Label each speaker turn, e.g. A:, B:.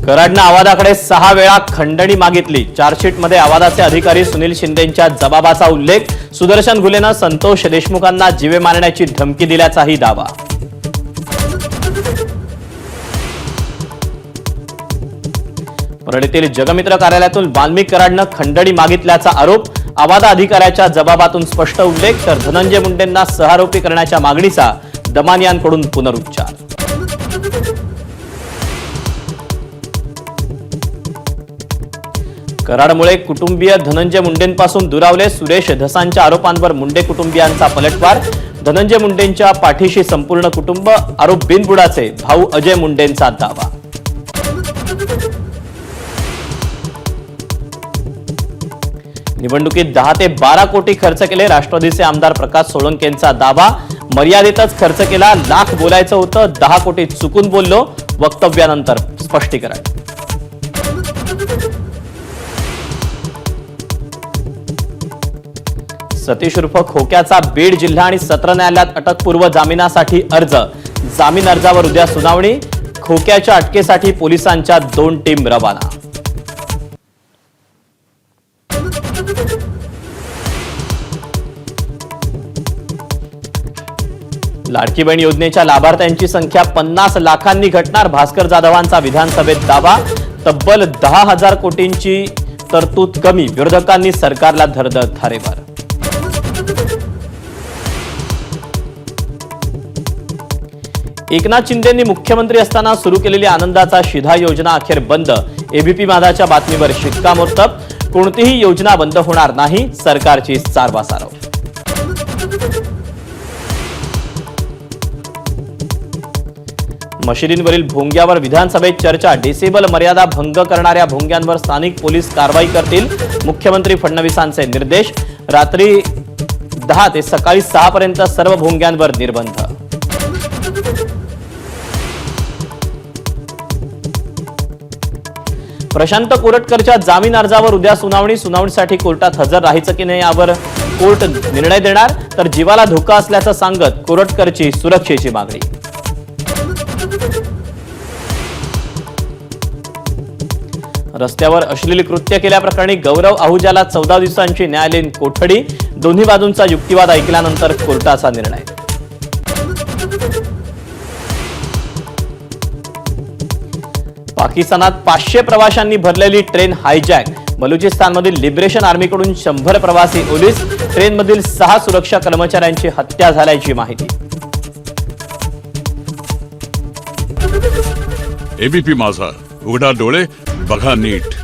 A: कराडनं आवादाकडे 6 वेळा खंडणी मागितली। चार्जशीटमध्ये आवादाचे अधिकारी सुनील शिंदेंच्या जबाबाचा उल्लेख। सुदर्शन घुलेनं संतोष देशमुखांना जीवे मारण्याची धमकी दिल्याचाही दावा। परळीतील जगमित्र कार्यालयातून वाल्मिक कराडनं खंडणी मागितल्याचा आरोप। आवादा अधिकाऱ्याच्या जबाबातून स्पष्ट उल्लेख। तर धनंजय मुंडेंना सहआरोपी करण्याच्या मागणीचा दमानियांकडून पुनरुच्चार। कराडमुळे कुटुंबीय धनंजय मुंडेंपासून दुरावले। सुरेश धसांच्या आरोपांवर मुंडे कुटुंबियांचा पलटवार। धनंजय मुंडेंच्या पाठीशी संपूर्ण कुटुंब। आरोप बिनबुडाचे, भाऊ अजय मुंडेंचा दावा। निवडणुकीत 10 ते 12 कोटी खर्च केले। राष्ट्रवादीचे आमदार प्रकाश सोळंकेंचा दावा। मर्यादेतच खर्च केला, लाख बोलायचं होतं, 10 कोटी चुकून बोललो। वक्तव्यानंतर स्पष्टीकरण। सतीश उर्फ खोक्याचा बीड जिल्हा आणि सत्र न्यायालयात अटकपूर्व जामिनासाठी अर्ज। जामीन अर्जावर उद्या सुनावणी। खोक्याच्या अटकेसाठी पोलिसांच्या 2 टीम रवाना। लाडकी बहीण योजनेच्या लाभार्थ्यांची संख्या 50 लाखांनी घटणार। भास्कर जाधवांचा विधानसभेत दावा। तब्बल 10,000 कोटींची तरतूद कमी। विरोधकांनी सरकारला धरलं धारेवर। एकनाथ शिंदेंनी मुख्यमंत्री असताना सुरू केलेली आनंदाचा शिधा योजना अखेर बंद। एबीपी माझाच्या बातमीवर शिक्कामोर्तब। कोणतीही योजना बंद होणार नाही, सरकारची सारवासारव। मशिदींवरील भोंग्यावर विधानसभेत चर्चा। डेसिबल मर्यादा भंग करणाऱ्या भोंग्यांवर स्थानिक पोलीस कारवाई करतील। मुख्यमंत्री फडणवीसांचे निर्देश। रात्री 10 ते सकाळी 6 पर्यंत सर्व भोंग्यांवर निर्बंध। प्रशांत कोरटकरच्या जामीन अर्जावर उद्या सुनावणी। सुनावणीसाठी कोर्टात हजर राहायचं की नाही यावर कोर्ट निर्णय देणार। तर जीवाला धोका असल्याचं सांगत कोरटकरची सुरक्षेची मागणी। रस्त्यावर अश्लील कृत्य केल्याप्रकरणी गौरव आहुजाला 14 दिवसांची न्यायालयीन कोठडी। दोन्ही बाजूंचा युक्तिवाद ऐकल्यानंतर कोर्टाचा निर्णय। पाकिस्तानात 500 प्रवाशांनी भरलेली ट्रेन हायजॅक। बलुचिस्तानमधील लिबरेशन आर्मीकडून 100 प्रवासी ओलीस। ट्रेनमधील 6 सुरक्षा कर्मचाऱ्यांची हत्या झाल्याची माहिती।
B: एबीपी माझा, उघडा डोळे बघा नीट।